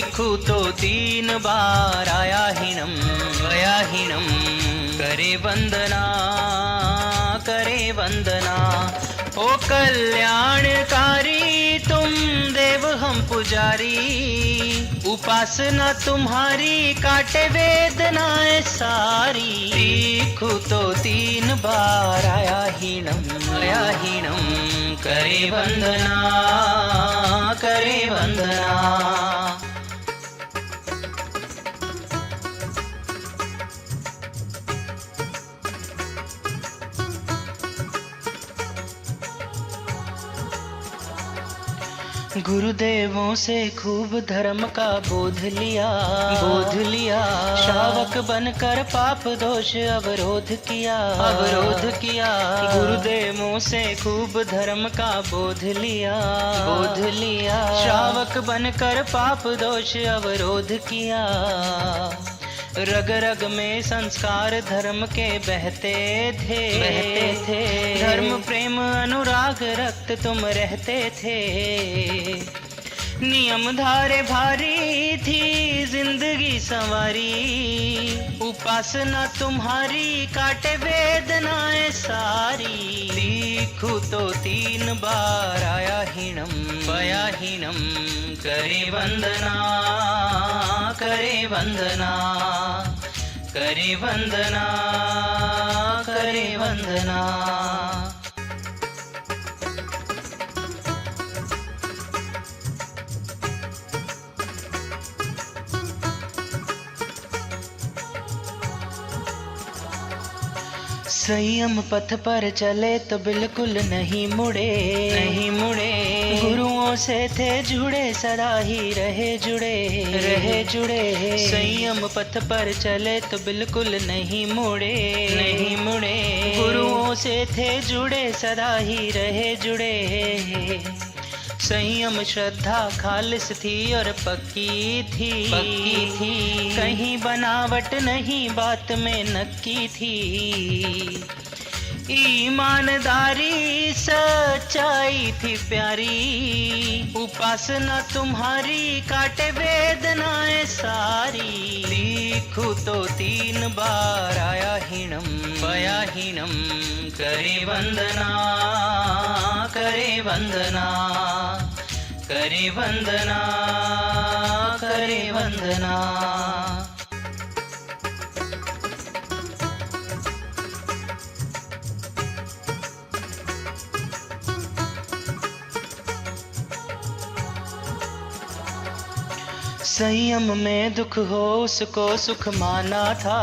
लिखूं तो 3 बार आया हीनम गया हीनम। करे वंदना करे वंदना। ओ कल्याणकारी तुम देव हम पुजारी, उपासना तुम्हारी काटे वेदनाएं सारी। लिखूं तो 3 बार आया हीनम गया हीनम। करे वंदना करे वंदना। गुरुदेवों से खूब धर्म का बोध लिया बोध लिया। श्रावक बनकर पाप दोष अवरोध किया। गुरुदेवों से खूब धर्म का बोध लिया। श्रावक बनकर पाप दोष अवरोध किया। रग रग में संस्कार धर्म के बहते थे धर्म प्रेम अनुराग रक्त तुम रहते थे। नियम धारे भारी थी जिंदगी संवारी, उपासना तुम्हारी काटे वेदनाएं सारी। लिखूं तो 3 बार आया हीनम गया हीनम। करे वंदना करे वंदना। करे वंदना करे वंदना। संयम पथ पर चले तो बिल्कुल नहीं मुड़े। गुरुओं से थे जुड़े सदा ही रहे जुड़े। संयम पथ पर चले तो बिल्कुल नहीं मुड़े। गुरुओं से थे जुड़े सदा ही रहे जुड़े। संयम श्रद्धा खालिस थी और पक्की थी। कहीं बनावट नहीं बात में नक्की थी। ईमानदारी सच्चाई थी प्यारी, उपासना तुम्हारी काटे वेदनाएं सारी। लिखूं तो 3 बार आया हीनम गया हीनम। करे वंदना करे वंदना। करे वंदना करे वंदना। संयम में दुख हो उसको सुख माना था।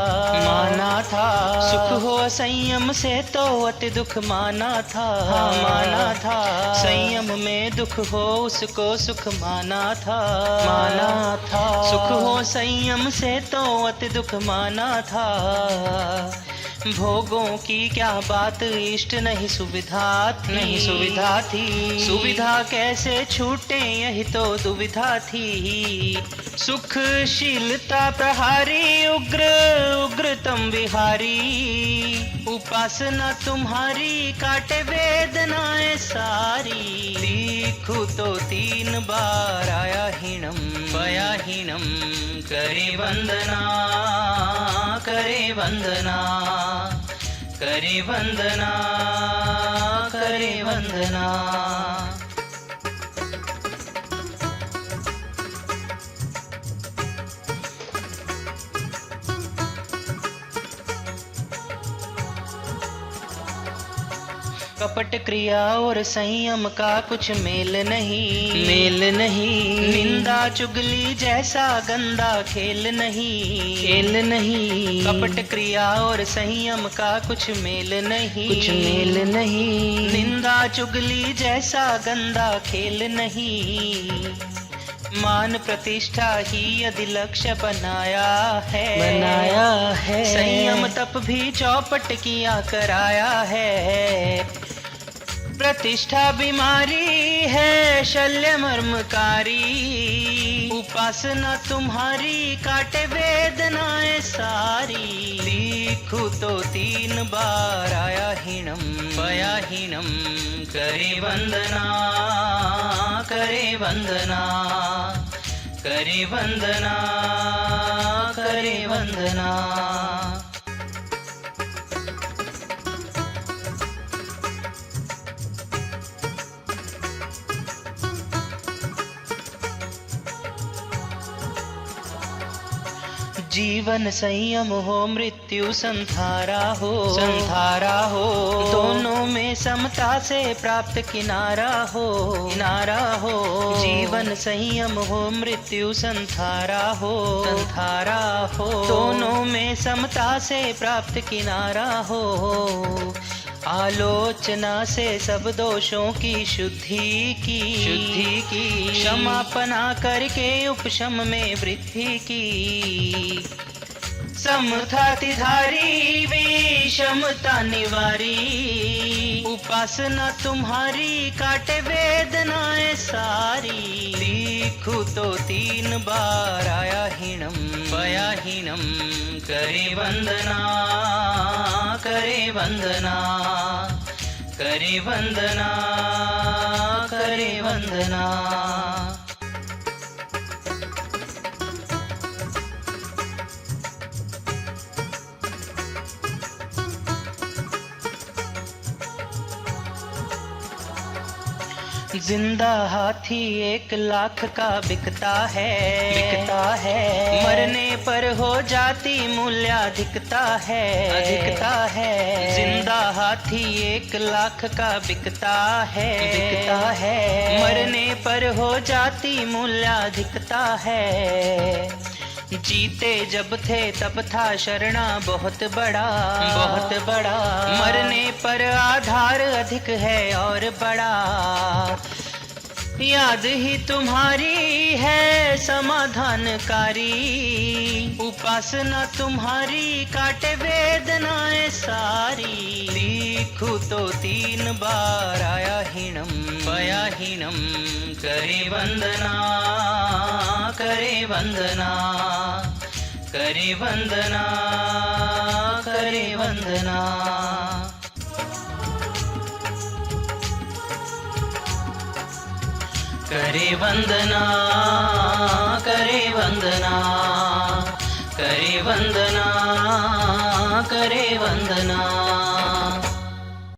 सुख हो संयम से तो अति दुख माना था। संयम में दुख हो उसको सुख माना था। सुख हो संयम से तो अति दुख माना था। भोगों की क्या बात इष्ट नहीं सुविधा थी। सुविधा कैसे छूटे यही तो दुविधा थी। सुखशीलता प्रहारी उग्रतम विहारी, उपासना तुम्हारी काटे वेदनाएं सारी। लिखूं तो 3 बार आया हीनम गया हीनम। करे वंदना करे वंदना। करे वंदना करे वंदना। कपट क्रिया और संयम का कुछ मेल नहीं। निंदा चुगली जैसा गंदा खेल नहीं। कपट क्रिया और संयम का कुछ मेल नहीं। निंदा चुगली जैसा गंदा खेल नहीं। मान प्रतिष्ठा ही यदि लक्ष्य बनाया है। संयम तप भी चौपट किया कराया है। प्रतिष्ठा बीमारी है शल्य मर्मकारी, उपासना तुम्हारी काटे वेदनाएं सारी। लिखूं तो 3 बार आया हीनम गया हीनम। करे वंदना करे वंदना। करे वंदना, करे वंदना। जीवन संयम हो, मृत्यु संधारा हो, संधारा हो। दोनों में समता से प्राप्त किनारा हो, किनारा हो। जीवन संयम हो, मृत्यु संधारा हो, संधारा हो। दोनों में समता से प्राप्त किनारा हो। आलोचना से सब दोषों की शुद्धि की, शुद्धि की। क्षमापना करके उपशम में वृद्धि की। समता तिधारी विषमता निवारी। उपासना तुम्हारी काटे वेदनाएं सारी। लिखूं तो 3 बार आया हीनम, पया हीनम। करे वंदना, करे वंदना, करे वंदना, करे वंदना। जिंदा हाथी 1 लाख का बिकता है, बिकता है। मरने पर हो जाती मूल्याधिकता है, अधिकता है। जिंदा हाथी 1 लाख का बिकता है, बिकता है। मरने पर हो जाती मूल्याधिकता है। जीते जब थे तब था शरणा बहुत बड़ा, बहुत बड़ा। मरने पर आधार अधिक है और बड़ा। याद ही तुम्हारी है समाधानकारी। उपासना तुम्हारी काटे वेदनाएं सारी। लिखूं तो 3 बार आया हीनम, पया हीनम। करे वंदना, करे वंदना, करे वंदना, करे वंदना। करे वंदना, करे वंदना, करे वंदना, करे वंदना।